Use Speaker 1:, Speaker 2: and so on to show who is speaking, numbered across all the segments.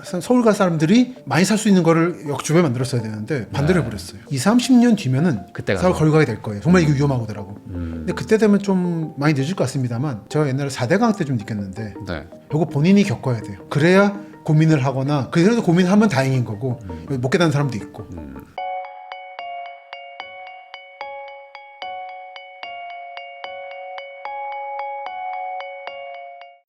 Speaker 1: 서울 갈 사람들이 많이 살 수 있는 거를 역주변에 만들었어야 되는데 반대로 해버렸어요. 20-30년 뒤면은
Speaker 2: 그때
Speaker 1: 서울
Speaker 2: 가서.
Speaker 1: 거기 가게 될 거예요. 정말 이게 위험하더라고. 근데 그때 되면 좀 많이 늦을 것 같습니다만 제가 옛날에 4대강 때 좀 느꼈는데
Speaker 2: 네.
Speaker 1: 이거 본인이 겪어야 돼요. 그래야 고민을 하거나 그래도 고민하면 다행인 거고 못 깨닫는 사람도 있고.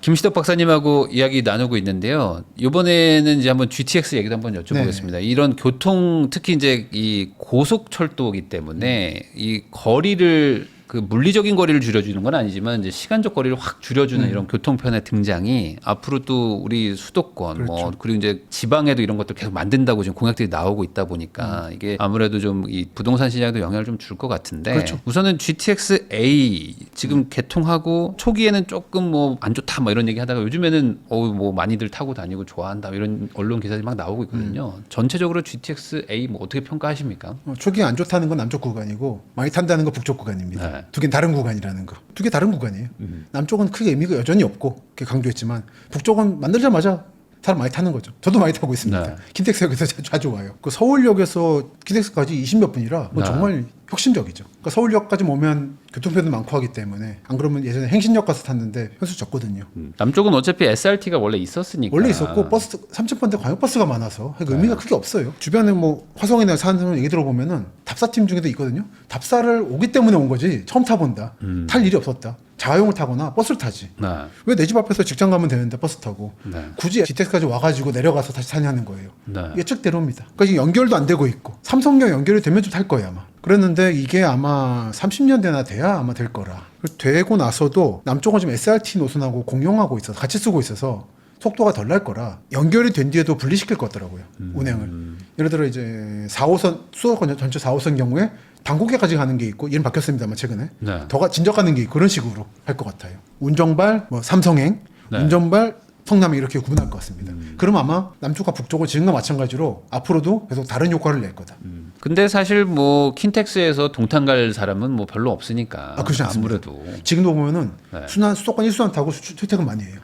Speaker 2: 김시덕 박사님하고 이야기 나누고 있는데요. 이번에는 이제 한번 GTX 얘기도 한번 여쭤보겠습니다. 이런 교통 특히 이제 이 고속철도이기 때문에 이 거리를 그 물리적인 거리를 줄여주는 건 아니지만 이제 시간적 거리를 확 줄여주는 이런 교통편의 등장이 앞으로 또 우리 수도권
Speaker 1: 그렇죠.
Speaker 2: 뭐 그리고 이제 지방에도 이런 것들 계속 만든다고 지금 공약들이 나오고 있다 보니까 이게 아무래도 좀 이 부동산 시장에도 영향을 좀 줄 것 같은데
Speaker 1: 그렇죠.
Speaker 2: 우선은 GTX A 지금 개통하고 초기에는 조금 뭐 안 좋다 뭐 이런 얘기 하다가 요즘에는 뭐 많이들 타고 다니고 좋아한다 이런 언론 기사들이 막 나오고 있거든요. 전체적으로 GTX A 뭐 어떻게 평가하십니까?
Speaker 1: 초기에 안 좋다는 건 남쪽 구간이고 많이 탄다는 건 북쪽 구간입니다.
Speaker 2: 네.
Speaker 1: 두 개는 다른 구간이라는 거. 두 개 다른 구간이에요. 남쪽은 크게 의미가 여전히 없고 그렇게 강조했지만 북쪽은 만들자마자 사람 많이 타는 거죠. 저도 많이 타고 있습니다.
Speaker 2: 네.
Speaker 1: 킨텍스역에서 자주 와요. 그 서울역에서 킨텍스까지 20몇 분이라
Speaker 2: 네.
Speaker 1: 정말 혁신적이죠. 그러니까 서울역까지 오면 교통편도 많고 하기 때문에 안 그러면 예전에 행신역 가서 탔는데 편수 적거든요.
Speaker 2: 남쪽은 어차피 SRT가 원래 있었으니까.
Speaker 1: 원래 있었고 버스 30번대 광역버스가 많아서 의미가 크게 없어요. 주변에 뭐 화성이나 사는 사람 얘기 들어보면은 답사팀 중에도 있거든요. 답사를 오기 때문에 온 거지 처음 타본다. 탈 일이 없었다. 자가용을 타거나 버스를 타지.
Speaker 2: 네.
Speaker 1: 왜 내 집 앞에서 직장 가면 되는데 버스 타고
Speaker 2: 네.
Speaker 1: 굳이 GTX까지 와가지고 내려가서 다시 타냐는 거예요.
Speaker 2: 네.
Speaker 1: 예측대로입니다. 그러니까 지금 연결도 안 되고 있고 삼성역 연결이 되면 좀 탈 거예요 아마. 그랬는데 이게 아마 30년대나 돼야 아마 될 거라. 되고 나서도 남쪽은 지금 SRT 노선하고 공용하고 있어서 같이 쓰고 있어서 속도가 덜 날 거라 연결이 된 뒤에도 분리시킬 것 같더라고요. 운행을. 예를 들어 이제 4호선 수도권 전체 4호선 경우에 당국에까지 가는 게 있고 이름 바뀌었습니다만 최근에
Speaker 2: 네.
Speaker 1: 더 진적 가는 게 있고 그런 식으로 할 것 같아요. 운정발 뭐 삼성행,
Speaker 2: 네.
Speaker 1: 운정발 성남이 이렇게 구분할 것 같습니다. 그럼 아마 남쪽과 북쪽은 지금과 마찬가지로 앞으로도 계속 다른 효과를 낼 거다.
Speaker 2: 근데 사실 뭐 킨텍스에서 동탄 갈 사람은 뭐 별로 없으니까.
Speaker 1: 그렇지 않습니다.
Speaker 2: 아무래도.
Speaker 1: 지금도 보면은
Speaker 2: 네.
Speaker 1: 수도권 1순환 타고 출퇴근 많이 해요.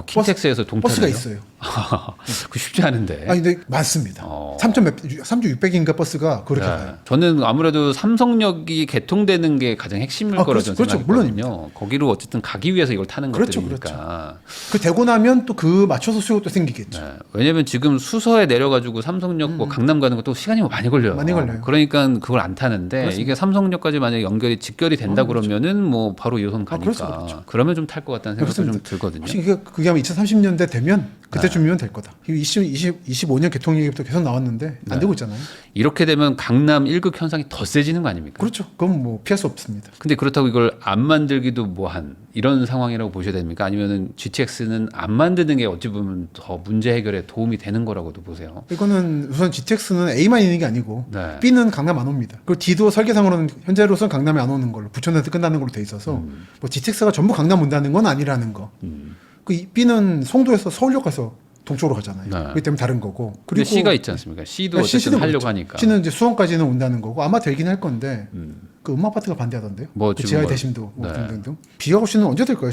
Speaker 2: 킨텍스에서 동탄
Speaker 1: 버스가 있어요.
Speaker 2: 그 쉽지 않은데.
Speaker 1: 아니 근데 많습니다. 3,600인가 버스가 그렇게
Speaker 2: 네.
Speaker 1: 가요.
Speaker 2: 저는 아무래도 삼성역이 개통되는 게 가장 핵심일 거라고 저는
Speaker 1: 그렇죠.
Speaker 2: 생각했거든요. 거기로 어쨌든 가기 위해서 이걸 타는
Speaker 1: 그렇죠,
Speaker 2: 것들이니까.
Speaker 1: 그 되고 나면 또 그 맞춰서 수요도 생기겠죠.
Speaker 2: 네. 왜냐면 지금 수서에 내려가지고 삼성역 뭐 강남 가는 것도 시간이 많이 걸려요.
Speaker 1: 많이 걸려요.
Speaker 2: 그러니까 그걸 안 타는데
Speaker 1: 그렇습니다.
Speaker 2: 이게 삼성역까지 만약에 연결이 직결이 된다 그러면은 뭐 바로 2호선 가니까.
Speaker 1: 그렇죠.
Speaker 2: 그러면 좀 탈 것 같다는 생각도 좀
Speaker 1: 그렇습니다.
Speaker 2: 들거든요.
Speaker 1: 혹시 그게 아마 2030년대 되면 그때쯤이면 될 거다. 25년 개통 얘기부터 계속 나왔는데 안 되고 있잖아요.
Speaker 2: 이렇게 되면 강남 1급 현상이 더 세지는 거 아닙니까?
Speaker 1: 그렇죠. 그건 뭐 피할 수 없습니다.
Speaker 2: 근데 그렇다고 이걸 안 만들기도 뭐한 이런 상황이라고 보셔야 됩니까? 아니면은 GTX는 안 만드는 게 어찌 보면 더 문제 해결에 도움이 되는 거라고도 보세요.
Speaker 1: 이거는 우선 GTX는 A만 있는 게 아니고
Speaker 2: 네.
Speaker 1: B는 강남 안 옵니다. 그리고 D도 설계상으로는 현재로서는 강남에 안 오는 걸로 부천에서 끝나는 걸로 돼 있어서 뭐 GTX가 전부 강남 온다는 건 아니라는 거. 그 B는 송도에서 서울역 가서 동쪽으로 가잖아요.
Speaker 2: 네.
Speaker 1: 그렇기 때문에 다른 거고.
Speaker 2: 근데 C가 있지 않습니까? C도 어쨌든
Speaker 1: C는
Speaker 2: 하려고
Speaker 1: 그렇죠.
Speaker 2: 하니까.
Speaker 1: C는 이제 수원까지는 온다는 거고 아마 되긴 할 건데 그 음악아파트가 반대하던데요.
Speaker 2: 뭐
Speaker 1: 그
Speaker 2: 지금
Speaker 1: 지하
Speaker 2: 뭐-
Speaker 1: 대심도 뭐
Speaker 2: 네.
Speaker 1: 등등등. 비가고 씨는 언제 될 거예요?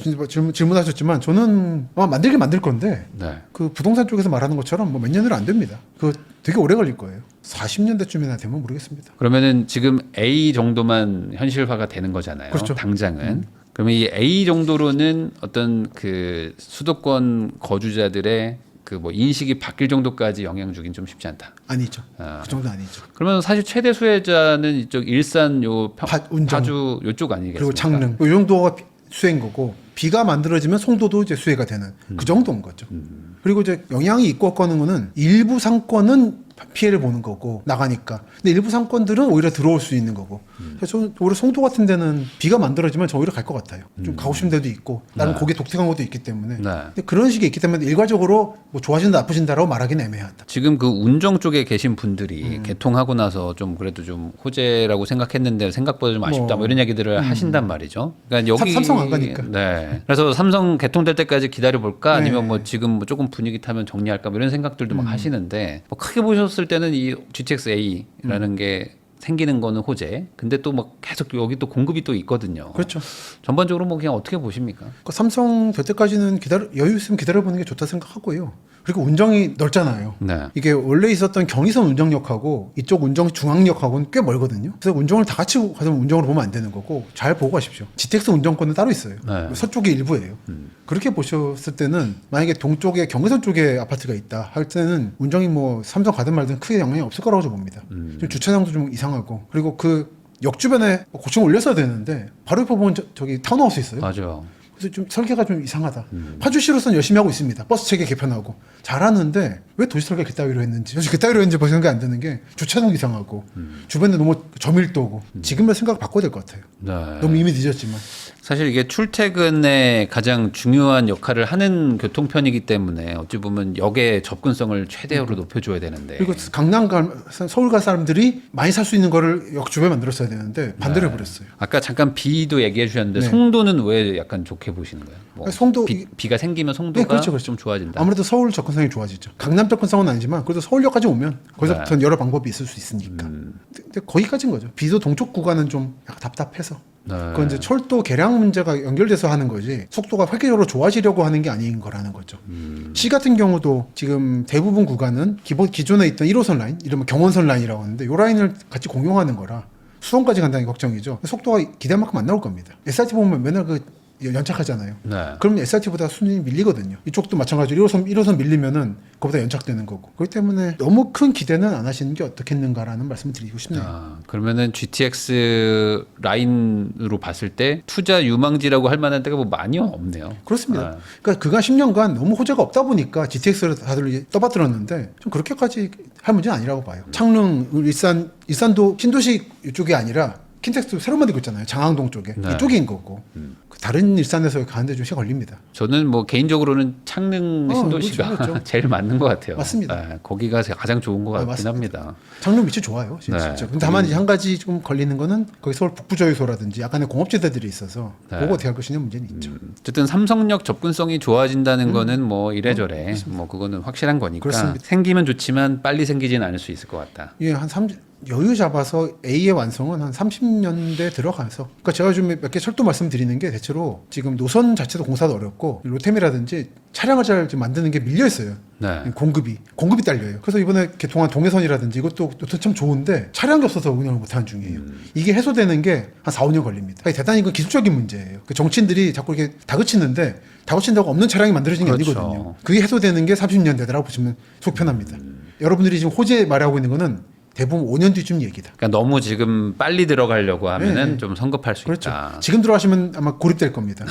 Speaker 1: 질문하셨지만 저는 아마 만들긴 만들 건데
Speaker 2: 네.
Speaker 1: 그 부동산 쪽에서 말하는 것처럼 뭐 몇 년으로 안 됩니다. 그 되게 오래 걸릴 거예요. 40년대쯤이나 되면 모르겠습니다.
Speaker 2: 그러면은 지금 A 정도만 현실화가 되는 거잖아요.
Speaker 1: 그렇죠.
Speaker 2: 당장은. 그러면 이 A 정도로는 어떤 그 수도권 거주자들의 그 뭐 인식이 바뀔 정도까지 영향 주긴 좀 쉽지 않다.
Speaker 1: 아니죠.
Speaker 2: 아.
Speaker 1: 그 정도 아니죠.
Speaker 2: 그러면 사실 최대 수혜자는 이쪽 일산
Speaker 1: 운정.
Speaker 2: 파주 요쪽 아니겠습니까?
Speaker 1: 그리고 창릉 이 정도가 수혜인 거고 B가 만들어지면 송도도 이제 수혜가 되는 그 정도인 거죠. 그리고 이제 영향이 있고 없고는 거는 일부 상권은 피해를 보는 거고 나가니까. 근데 일부 상권들은 오히려 들어올 수 있는 거고. 그래서 저는 오히려 송도 같은 데는 B가 만들어지면 저 오히려 갈 것 같아요. 좀 가고 싶은 데도 있고 나는 거기에 독특한 것도 있기 때문에.
Speaker 2: 네.
Speaker 1: 근데 그런 식이 있기 때문에 일괄적으로 뭐 좋아진다 나쁘진다라고 말하기는 애매하다.
Speaker 2: 지금 그 운정 쪽에 계신 분들이 개통하고 나서 좀 그래도 좀 호재라고 생각했는데 생각보다 좀 아쉽다 뭐 이런 얘기들을 하신단 말이죠. 그러니까 여기
Speaker 1: 삼성 안 가니까.
Speaker 2: 네. 그래서 삼성 개통될 때까지 기다려 볼까 아니면
Speaker 1: 네.
Speaker 2: 뭐 지금 뭐 조금 분위기 타면 정리할까 뭐 이런 생각들도 막 하시는데 뭐 크게 보셨을 때는 이 GTX A라는 게 생기는 거는 호재. 근데 또 막 계속 여기 또 공급이 또 있거든요.
Speaker 1: 그렇죠.
Speaker 2: 전반적으로 뭐 그냥 어떻게 보십니까?
Speaker 1: 삼성 될 때까지는 여유 있으면 기다려보는 게 좋다 생각하고요. 그리고 운정이 넓잖아요.
Speaker 2: 네.
Speaker 1: 이게 원래 있었던 경의선 운정역하고 이쪽 운정 중앙역하고는 꽤 멀거든요. 그래서 운정을 다 같이 가서 운정으로 보면 안 되는 거고 잘 보고 가십시오. GTX 운정권은 따로 있어요.
Speaker 2: 네.
Speaker 1: 서쪽의 일부예요. 그렇게 보셨을 때는 만약에 동쪽에 경의선 쪽에 아파트가 있다 할 때는 운정이 뭐 삼성 가든 말든 크게 영향이 없을 거라고 좀 봅니다. 좀 주차장도 좀 이상하고 그리고 그 역 주변에 고층 올렸어야 되는데 바로 옆에 보면 저기 타운하우스 있어요.
Speaker 2: 맞아요.
Speaker 1: 그래서 좀 설계가 좀 이상하다. 파주시로서는 열심히 하고 있습니다. 버스 체계 개편하고 잘하는데 왜 도시 설계 그따위로 했는지 솔직히 그따위로 했는지 벌써 생각이 안 드는 게 주차장 이상하고 주변에 너무 저밀도고 지금의 생각 바꿔야 될 것 같아요.
Speaker 2: 네.
Speaker 1: 너무 이미 늦었지만
Speaker 2: 사실 이게 출퇴근에 가장 중요한 역할을 하는 교통편이기 때문에 어찌 보면 역의 접근성을 최대로 높여줘야 되는데.
Speaker 1: 그리고 강남 서울 갈 사람들이 많이 살 수 있는 거를 역 주변에 만들었어야 되는데 반대로 해버렸어요.
Speaker 2: 아까 잠깐 비도 얘기해 주셨는데
Speaker 1: 네.
Speaker 2: 송도는 왜 약간 좋게 보시는 거예요? 뭐
Speaker 1: 송도
Speaker 2: 비가 생기면 송도가
Speaker 1: 네, 그렇죠.
Speaker 2: 좀 좋아진다.
Speaker 1: 아무래도 서울 접근성이 좋아지죠. 강남 접근성은 아니지만 그래도 서울역까지 오면 거기서부터는 여러 방법이 있을 수 있으니까. 근데 거기까지인 거죠. 비도 동쪽 구간은 좀 약간 답답해서.
Speaker 2: 네.
Speaker 1: 그건 이제 철도 개량 문제가 연결돼서 하는 거지 속도가 획기적으로 좋아지려고 하는 게 아닌 거라는 거죠. 시 같은 경우도 지금 대부분 구간은 기존에 있던 1호선 라인, 이러면 경원선 라인이라고 하는데 이 라인을 같이 공용하는 거라 수원까지 간다는 게 걱정이죠. 속도가 기대한 만큼 안 나올 겁니다. SRT 보면 맨날 연착하잖아요.
Speaker 2: 네.
Speaker 1: 그러면 SRT보다 순위 밀리거든요. 이쪽도 마찬가지로 1호선 밀리면은 그보다 연착되는 거고. 그렇기 때문에 너무 큰 기대는 안 하시는 게 어떻겠는가라는 말씀을 드리고 싶네요.
Speaker 2: 그러면은 GTX 라인으로 봤을 때 투자 유망지라고 할 만한 데가 뭐 많이 없네요.
Speaker 1: 그렇습니다. 그러니까 그간 10년간 너무 호재가 없다 보니까 GTX를 다들 이제 떠받들었는데 좀 그렇게까지 할 문제는 아니라고 봐요. 창릉, 일산도 신도시 이쪽이 아니라 킨텍스도 새로 만들고 있잖아요. 장항동 쪽에.
Speaker 2: 네.
Speaker 1: 이쪽인 거고. 다른 일산에서 가는데 좀 시간 걸립니다.
Speaker 2: 저는 뭐 개인적으로는 창릉 신도시가
Speaker 1: 그렇죠.
Speaker 2: 제일 맞는 것 같아요.
Speaker 1: 맞습니다.
Speaker 2: 네, 거기가 가장 좋은 것 같긴
Speaker 1: 맞습니다.
Speaker 2: 합니다.
Speaker 1: 창릉 위치 좋아요, 진짜.
Speaker 2: 네.
Speaker 1: 근데 다만 이제 한 가지 좀 걸리는 거는 거기 서울 북부저유소라든지 약간의 공업지대들이 있어서
Speaker 2: 네.
Speaker 1: 그거 어떻게 할 것이냐 문제는 있죠.
Speaker 2: 어쨌든 삼성역 접근성이 좋아진다는 거는 뭐 이래저래 뭐 그거는 확실한 거니까
Speaker 1: 그렇습니다.
Speaker 2: 생기면 좋지만 빨리 생기지는 않을 수 있을 것 같다.
Speaker 1: 이게 여유 잡아서 A의 완성은 한 30년대 들어가서 그러니까 제가 좀 몇 개 철도 말씀드리는 게 대체로 지금 노선 자체도 공사도 어렵고 로템이라든지 차량을 잘 좀 만드는 게 밀려 있어요.
Speaker 2: 네.
Speaker 1: 공급이 딸려요. 그래서 이번에 개통한 동해선이라든지 이것도 참 좋은데 차량이 없어서 운영을 못하는 중이에요. 이게 해소되는 게 한 4, 5년 걸립니다. 대단히 그 기술적인 문제예요. 그 정치인들이 자꾸 이렇게 다그치는데 다그친다고 없는 차량이 만들어진 게
Speaker 2: 그렇죠.
Speaker 1: 아니거든요. 그게 해소되는 게 30년대라고 보시면 속 편합니다. 여러분들이 지금 호재 말하고 있는 거는 대부분 5년 뒤쯤 얘기다.
Speaker 2: 그러니까 너무 지금 빨리 들어가려고 하면은
Speaker 1: 네.
Speaker 2: 좀 성급할 수
Speaker 1: 그렇죠.
Speaker 2: 있다.
Speaker 1: 지금 들어가시면 아마 고립될 겁니다.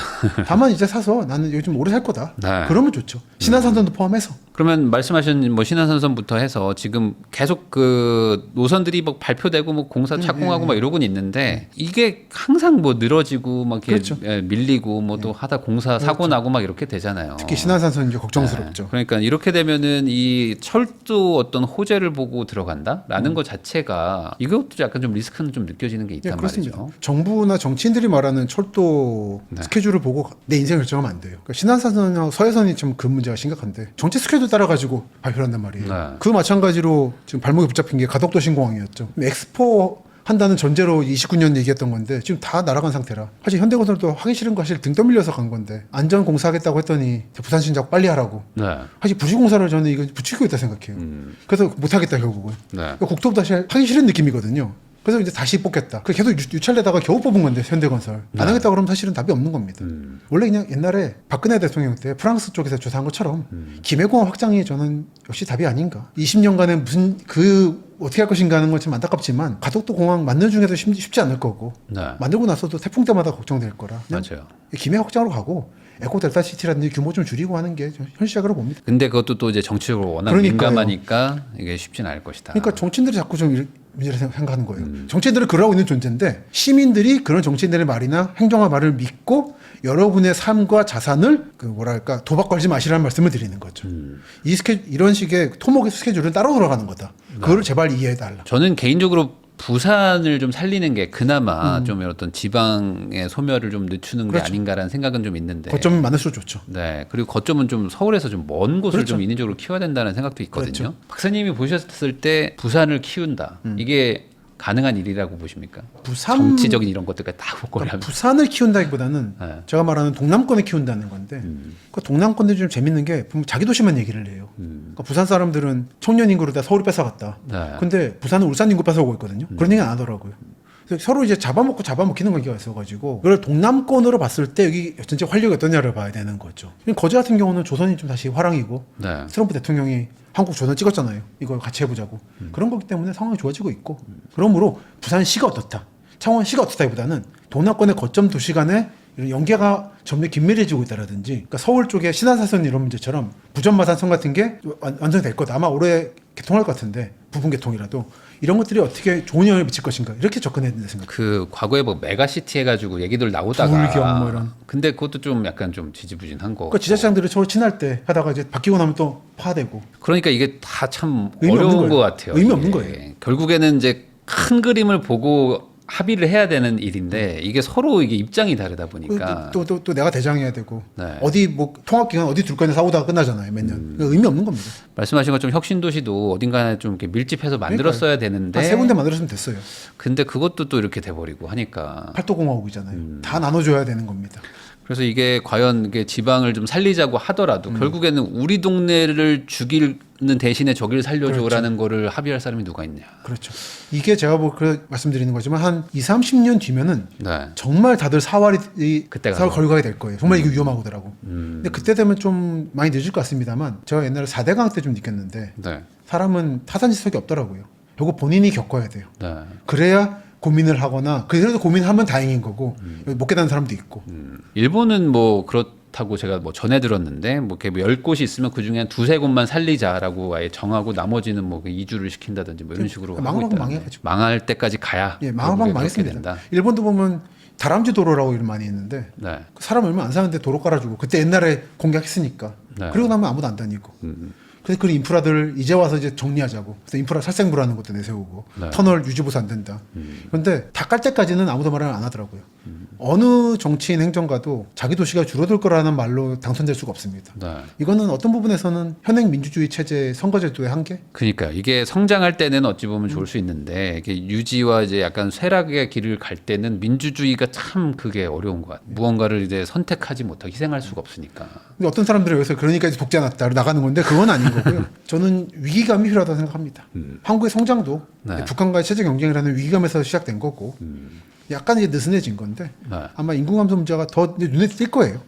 Speaker 1: 다만 이제 사서 나는 요즘 오래 살 거다.
Speaker 2: 네.
Speaker 1: 그러면 좋죠. 신한산선도 포함해서.
Speaker 2: 그러면 말씀하신 뭐 신한선선부터 해서 지금 계속 그 노선들이 뭐 발표되고 뭐 공사 착공하고 막 이러고는 있는데 이게 항상 뭐 늘어지고 막 이렇게
Speaker 1: 그렇죠.
Speaker 2: 밀리고 뭐 또 하다 공사 사고 나고 막 이렇게 되잖아요.
Speaker 1: 특히 신한산선 이제 걱정스럽죠.
Speaker 2: 네. 그러니까 이렇게 되면은 이 철도 어떤 호재를 보고 들어간다라는 것 자체가 이것도 약간 좀 리스크는 좀 느껴지는 게 있단
Speaker 1: 그렇습니다.
Speaker 2: 말이죠.
Speaker 1: 정부나 정치인들이 말하는 철도
Speaker 2: 네.
Speaker 1: 스케줄을 보고 내 인생 결정하면 안 돼요. 그러니까 신한산선이나 서해선이 좀 그 문제가 심각한데 정치 스케줄 따라가지고 발표를 한단 말이에요.
Speaker 2: 네.
Speaker 1: 그 마찬가지로 지금 발목이 붙잡힌 게 가덕도 신공항이었죠. 엑스포 한다는 전제로 29년 얘기했던 건데 지금 다 날아간 상태라. 사실 현대건설도 하기 싫은 거 사실 등 떠밀려서 간 건데 안전 공사하겠다고 했더니 부산신 자꾸 빨리 하라고.
Speaker 2: 네.
Speaker 1: 사실 부지공사를 저는 이거 부추기고 있다 생각해요. 그래서 못하겠다 결국은.
Speaker 2: 네.
Speaker 1: 그러니까 국토부도 사실 하기 싫은 느낌이거든요. 그래서 이제 다시 뽑겠다. 그 계속 유찰되다가 겨우 뽑은 건데 현대건설. 안 하겠다 그러면 사실은 답이 없는 겁니다. 원래 그냥 옛날에 박근혜 대통령 때 프랑스 쪽에서 조사한 것처럼 김해공항 확장이 저는 역시 답이 아닌가. 20년간에 무슨 어떻게 할 것인가 하는 건 참 안타깝지만 가덕도 공항 만드는 중에도 쉽지 않을 거고
Speaker 2: 네.
Speaker 1: 만들고 나서도 태풍 때마다 걱정될 거라.
Speaker 2: 맞아요.
Speaker 1: 김해 확장으로 가고 에코델타 시티라든지 규모 좀 줄이고 하는 게 현실적으로 봅니다.
Speaker 2: 근데 그것도 또 이제 정치적으로 워낙
Speaker 1: 그러니까요.
Speaker 2: 민감하니까 이게 쉽진 않을 것이다.
Speaker 1: 그러니까 정치인들이 자꾸 좀 문제를 생각하는 거예요. 정치인들은 그러고 있는 존재인데 시민들이 그런 정치인들의 말이나 행정의 말을 믿고 여러분의 삶과 자산을 도박 걸지 마시라는 말씀을 드리는 거죠. 이런 식의 토목의 스케줄은 따로 돌아가는 거다. 그거를 제발 이해해달라.
Speaker 2: 저는 개인적으로 부산을 좀 살리는 게 그나마 좀 어떤 지방의 소멸을 좀 늦추는 게
Speaker 1: 그렇죠.
Speaker 2: 아닌가라는 생각은 좀 있는데.
Speaker 1: 거점이 많을수록 좋죠.
Speaker 2: 네. 그리고 거점은 좀 서울에서 좀 먼 곳을
Speaker 1: 그렇죠.
Speaker 2: 좀 인위적으로 키워야 된다는 생각도 있거든요.
Speaker 1: 그렇죠.
Speaker 2: 박사님이 보셨을 때 부산을 키운다. 이게 가능한 일이라고 보십니까?
Speaker 1: 부산
Speaker 2: 정치적인 이런 것들까지 다 고려하면.
Speaker 1: 부산을 키운다기보다는
Speaker 2: 네.
Speaker 1: 제가 말하는 동남권을 키운다는 건데 그 동남권들이 좀 재밌는 게 보면 자기 도시만 얘기를 해요. 그러니까 부산 사람들은 청년 인구를 다 서울을 뺏어갔다.
Speaker 2: 네.
Speaker 1: 근데 부산은 울산 인구 뺏어오고 있거든요. 그런 얘기 안 하더라고요. 그래서 서로 이제 잡아먹히는 관계가 있어가지고 그걸 동남권으로 봤을 때 여기 전체 활력이 어떠냐를 봐야 되는 거죠. 거제 같은 경우는 조선이 좀 다시 화랑이고
Speaker 2: 네.
Speaker 1: 트럼프 대통령이 한국 조선 찍었잖아요. 이걸 같이 해보자고. 그런 거기 때문에 상황이 좋아지고 있고 그러므로 부산시가 어떻다. 창원시가 어떻다기보다는 동남권의 거점 도시 간에 이런 연계가 점점 긴밀해지고 있다라든지 그러니까 서울 쪽에 신안사선 이런 문제처럼 부전마산선 같은 게 완성이 될 거다. 아마 올해 개통할 것 같은데 부분 개통이라도 이런 것들이 어떻게 좋은 영향을 미칠 것인가 이렇게 접근해야 된다 생각.
Speaker 2: 그 과거에 뭐 메가시티 해가지고 얘기들 나오다가
Speaker 1: 부울경 뭐 이런.
Speaker 2: 근데 그것도 좀 약간 좀 지지부진한 거.
Speaker 1: 그러니까 지자체장들이 서로 친할 때 하다가 이제 바뀌고 나면 또 파되고.
Speaker 2: 그러니까 이게 다 참
Speaker 1: 의미 없는
Speaker 2: 어려운
Speaker 1: 거예요.
Speaker 2: 것 같아요.
Speaker 1: 의미
Speaker 2: 이게.
Speaker 1: 없는 거예요.
Speaker 2: 결국에는 이제 큰 그림을 보고 합의를 해야 되는 일인데 이게 서로 이게 입장이 다르다 보니까
Speaker 1: 또 내가 대장해야 되고
Speaker 2: 네.
Speaker 1: 어디 뭐 통합기관 어디 둘 거냐 싸우다가 끝나잖아요 몇 년. 그러니까 의미 없는 겁니다.
Speaker 2: 말씀하신 것처럼 혁신도시도 어딘가에 좀 이렇게 밀집해서 만들었어야 되는데
Speaker 1: 한 세 군데 만들었으면 됐어요.
Speaker 2: 근데 그것도 또 이렇게 돼버리고 하니까
Speaker 1: 팔도공화국이잖아요. 다 나눠줘야 되는 겁니다.
Speaker 2: 그래서 이게 과연 이게 지방을 좀 살리자고 하더라도 결국에는 우리 동네를 죽이는 대신에 저기를 살려줘라는 거를 합의할 사람이 누가 있냐.
Speaker 1: 그렇죠. 이게 제가 그 말씀드리는 거지만 한 2, 30년 뒤면은
Speaker 2: 네.
Speaker 1: 정말 다들 사활이
Speaker 2: 그때가
Speaker 1: 사활 걸어가게 될 거예요. 정말 이게 위험하더라고. 근데 그때 되면 좀 많이 늦을 것 같습니다만 제가 옛날에 4대강 때 좀 느꼈는데
Speaker 2: 네.
Speaker 1: 사람은 타산지석이 없더라고요. 결국 본인이 겪어야 돼요.
Speaker 2: 네.
Speaker 1: 그래야 고민을 하거나 그래도 고민하면 다행인 거고 못 깨닫는 사람도 있고.
Speaker 2: 일본은 뭐 그렇다고 제가 뭐 전해 들었는데 뭐 이렇게 뭐 10곳이 있으면 그 중에 한 두세 곳만 살리자라고 아예 정하고 나머지는 뭐 이주를 시킨다든지 뭐 이런 식으로 하고
Speaker 1: 망하고
Speaker 2: 있다는데.
Speaker 1: 망해가지고.
Speaker 2: 망할 때까지 가야
Speaker 1: 예,
Speaker 2: 결국에
Speaker 1: 망하방
Speaker 2: 그렇게
Speaker 1: 망했습니다.
Speaker 2: 된다.
Speaker 1: 일본도 보면 다람쥐 도로라고 이름 많이 있는데
Speaker 2: 네.
Speaker 1: 사람 얼마 안 사는데 도로 깔아주고 그때 옛날에 공략했으니까
Speaker 2: 네.
Speaker 1: 그러고 나면 아무도 안 다니고 그래서 그 인프라들 이제 와서 이제 정리하자고 그래서 인프라 살생부라는 것도 내세우고
Speaker 2: 네.
Speaker 1: 터널 유지보수 안 된다 그런데 다 깔 때까지는 아무도 말을 안 하더라고요. 어느 정치인 행정가도 자기 도시가 줄어들 거라는 말로 당선될 수가 없습니다.
Speaker 2: 네.
Speaker 1: 이거는 어떤 부분에서는 현행 민주주의 체제 선거제도의 한계.
Speaker 2: 그러니까 이게 성장할 때는 어찌 보면 좋을 수 있는데 이게 유지와 이제 약간 쇠락의 길을 갈 때는 민주주의가 참 그게 어려운 것 같아요. 무언가를 이제 선택하지 못하고 희생할 수가 없으니까.
Speaker 1: 근데 어떤 사람들이 여기서 그러니까 이제 독재 났다 나가는 건데 그건 아닌 거고요. 저는 위기감이 필요하다고 생각합니다. 한국의 성장도
Speaker 2: 네.
Speaker 1: 북한과의 체제 경쟁이라는 위기감에서 시작된 거고 약간 이제 느슨해진 건데
Speaker 2: 네.
Speaker 1: 아마 인구 감소 문제가 더 이제 눈에 띌 거예요.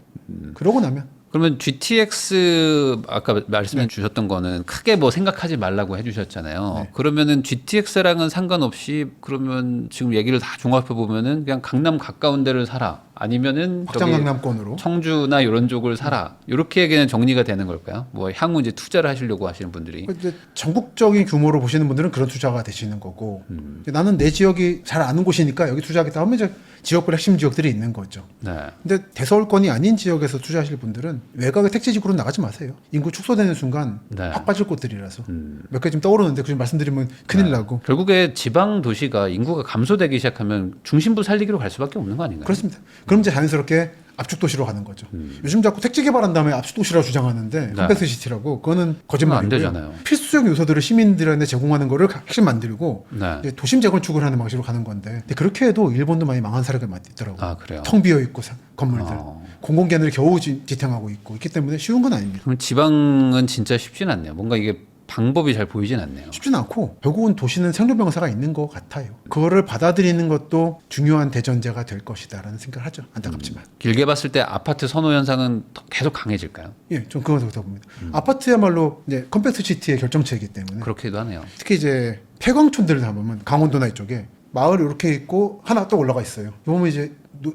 Speaker 1: 그러고 나면
Speaker 2: 그러면 GTX 아까 말씀해 주셨던 거는 크게 뭐 생각하지 말라고 해주셨잖아요.
Speaker 1: 네.
Speaker 2: 그러면은 GTX랑은 상관없이 그러면 지금 얘기를 다 종합해 보면은 그냥 강남 가까운 데를 사라 아니면은
Speaker 1: 확장
Speaker 2: 저기
Speaker 1: 강남권으로
Speaker 2: 청주나 이런 쪽을 사라 이렇게 그냥 정리가 되는 걸까요? 뭐 향후 이제 투자를 하시려고 하시는 분들이
Speaker 1: 이제 전국적인 규모로 보시는 분들은 그런 투자가 되시는 거고 이제 나는 내 지역이 잘 아는 곳이니까 여기 투자하겠다 하면 이제 지역별 핵심 지역들이 있는 거죠.
Speaker 2: 네.
Speaker 1: 근데 대서울권이 아닌 지역에서 투자하실 분들은 외곽의 택지지구로 나가지 마세요. 인구 축소되는 순간
Speaker 2: 네.
Speaker 1: 확 빠질 곳들이라서 몇 개 지금 떠오르는데 그 좀 말씀드리면 큰일 나고
Speaker 2: 결국에 지방 도시가 인구가 감소되기 시작하면 중심부 살리기로 갈 수밖에 없는 거 아닌가요?
Speaker 1: 그렇습니다. 그럼 이제 자연스럽게 압축 도시로 가는 거죠. 요즘 자꾸 택지 개발한 다음에 압축 도시라고 주장하는데 컴팩트 시티라고 그거는 거짓말이고요.
Speaker 2: 안 되잖아요.
Speaker 1: 필수적 요소들을 시민들한테 제공하는 거를 핵심 만들고
Speaker 2: 네.
Speaker 1: 이제 도심 재건축을 하는 방식으로 가는 건데 근데 그렇게 해도 일본도 많이 망한 사례가 많이 있더라고요.
Speaker 2: 아 그래요.
Speaker 1: 텅 비어 있고 건물들
Speaker 2: 어.
Speaker 1: 공공기관을 겨우 지탱하고 있고 있기 때문에 쉬운 건 아닙니다.
Speaker 2: 그럼 지방은 진짜 쉽진 않네요. 뭔가 이게 방법이 잘 보이진 않네요.
Speaker 1: 쉽진 않고 결국은 도시는 생로병사가 있는 것 같아요. 그거를 받아들이는 것도 중요한 대전제가 될 것이다라는 생각을 하죠. 안타깝지만.
Speaker 2: 길게 봤을 때 아파트 선호 현상은 더 계속 강해질까요?
Speaker 1: 예, 좀 그거 더 봅니다. 아파트야말로 이제 컴팩트 시티의 결정체이기 때문에
Speaker 2: 그렇기도 하네요.
Speaker 1: 특히 이제 폐광촌들을 다 보면 강원도나 이쪽에 마을이 이렇게 있고 하나 또 올라가 있어요. 보면 이제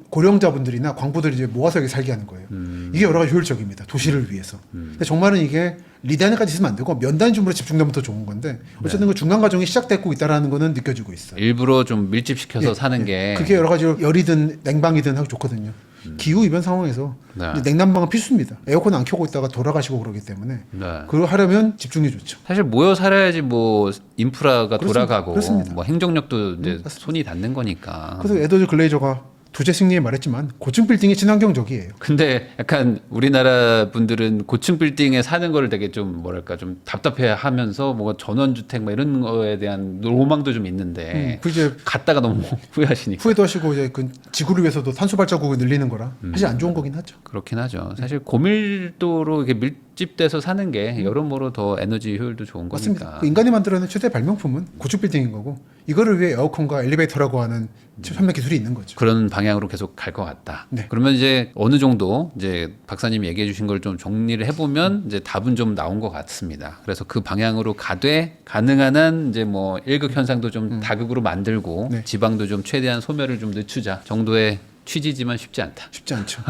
Speaker 1: 고령자분들이나 광부들이 이제 모아서 여기 살게 하는 거예요. 이게 여러 가지 효율적입니다. 도시를 위해서. 근데 정말은 이게 리단에까지 있으면 안 되고 몇 단위 로 집중되면 더 좋은 건데 어쨌든 그 중간 과정이 시작됐고 있다라는 거는 느껴지고 있어요.
Speaker 2: 일부러 좀 밀집시켜서
Speaker 1: 예,
Speaker 2: 사는
Speaker 1: 예.
Speaker 2: 게
Speaker 1: 그게 여러 가지 열이든 냉방이든 하기 좋거든요. 기후 이변 상황에서
Speaker 2: 네.
Speaker 1: 이제 냉난방은 필수입니다. 에어컨 안 켜고 있다가 돌아가시고 그러기 때문에
Speaker 2: 네.
Speaker 1: 그걸 하려면 집중이 좋죠.
Speaker 2: 사실 모여 살아야지 뭐 인프라가
Speaker 1: 그렇습니다.
Speaker 2: 돌아가고
Speaker 1: 그렇습니다.
Speaker 2: 뭐 행정력도 이제 손이 닿는 거니까.
Speaker 1: 그래서 에더즈 글레이저가 부재 승리에 말했지만 고층 빌딩이 친환경적이에요.
Speaker 2: 근데 약간 우리나라 분들은 고층 빌딩에 사는 거를 되게 좀 뭐랄까 좀 답답해 하면서 뭐 전원주택 뭐 이런 거에 대한 로망도 좀 있는데
Speaker 1: 그 이제
Speaker 2: 갔다가 너무 후회하시니까.
Speaker 1: 후회도 하시고 이제 그 지구를 위해서도 탄소 발자국을 늘리는 거라 사실 안 좋은 거긴 하죠.
Speaker 2: 그렇긴 하죠. 사실 고밀도로 이렇게 밀집돼서 사는 게 여러모로 더 에너지 효율도 좋은
Speaker 1: 맞습니다.
Speaker 2: 거니까.
Speaker 1: 그 인간이 만들어낸 최대 발명품은 고층 빌딩인 거고 이거를 위해 에어컨과 엘리베이터라고 하는 첨단 기술이 있는 거죠.
Speaker 2: 그런 방향으로 계속 갈 것 같다.
Speaker 1: 네.
Speaker 2: 그러면 이제 어느 정도 이제 박사님이 얘기해 주신 걸 좀 정리를 해보면 이제 답은 좀 나온 것 같습니다. 그래서 그 방향으로 가되 가능한 한 이제 뭐 일극 현상도 좀 다극으로 만들고
Speaker 1: 네.
Speaker 2: 지방도 좀 최대한 소멸을 좀 늦추자 정도의 취지지만 쉽지 않다.
Speaker 1: 쉽지 않죠.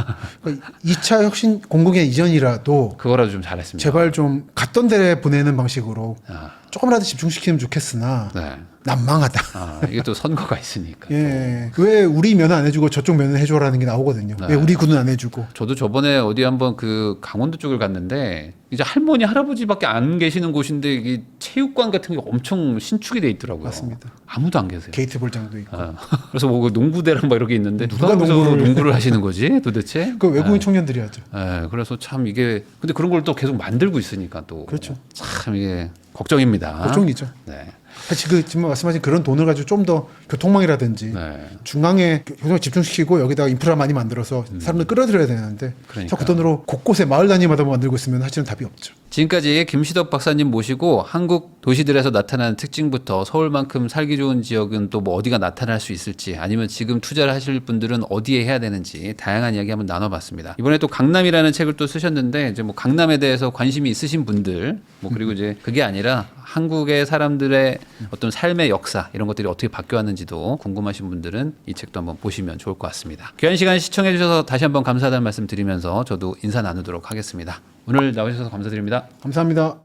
Speaker 1: 그러니까 2차 혁신 공공의 이전이라도
Speaker 2: 그거라도 좀 잘했습니다.
Speaker 1: 제발 좀 갔던 데 보내는 방식으로
Speaker 2: 아,
Speaker 1: 조금이라도 집중시키면 좋겠으나
Speaker 2: 네.
Speaker 1: 난망하다.
Speaker 2: 아, 이게 또 선거가 있으니까.
Speaker 1: 예, 왜 우리 면은 안 해주고 저쪽 면은 해줘라는 게 나오거든요. 왜 우리 군은 안 해주고.
Speaker 2: 저도 저번에 어디 한번 그 강원도 쪽을 갔는데 이제 할머니 할아버지밖에 안 계시는 곳인데 이게 체육관 같은 게 엄청 신축이 돼 있더라고요.
Speaker 1: 맞습니다.
Speaker 2: 아무도 안 계세요.
Speaker 1: 게이트 볼장도 있고.
Speaker 2: 아, 그래서 뭐 농구대랑 막 이렇게 있는데 누가
Speaker 1: 누가
Speaker 2: 거기서
Speaker 1: 농구를-
Speaker 2: 농구를 하시는 거지 도대체?
Speaker 1: 그 외국인 청년들이 하죠.
Speaker 2: 예, 그래서 참 이게 근데 그런 걸 또 계속 만들고 있으니까 또
Speaker 1: 그렇죠.
Speaker 2: 참 이게 걱정입니다.
Speaker 1: 걱정이죠.
Speaker 2: 네.
Speaker 1: 사실 그 지금 말씀하신 그런 돈을 가지고 좀 더 교통망이라든지
Speaker 2: 네.
Speaker 1: 중앙에 교통을 집중시키고 여기다가 인프라 많이 만들어서 사람들 끌어들여야 되는데
Speaker 2: 그러니까.
Speaker 1: 그 돈으로 곳곳에 마을 단위마다 만들고 있으면 사실은 답이 없죠.
Speaker 2: 지금까지 김시덕 박사님 모시고 한국 도시들에서 나타나는 특징부터 서울만큼 살기 좋은 지역은 또 뭐 어디가 나타날 수 있을지 아니면 지금 투자를 하실 분들은 어디에 해야 되는지 다양한 이야기 한번 나눠봤습니다. 이번에 또 강남이라는 책을 또 쓰셨는데 이제 뭐 강남에 대해서 관심이 있으신 분들 뭐 그리고 이제 그게 아니라 한국의 사람들의 어떤 삶의 역사 이런 것들이 어떻게 바뀌어왔는지도 궁금하신 분들은 이 책도 한번 보시면 좋을 것 같습니다. 귀한 시간 시청해 주셔서 다시 한번 감사하다는 말씀 드리면서 저도 인사 나누도록 하겠습니다. 오늘 나오셔서 감사드립니다.
Speaker 1: 감사합니다.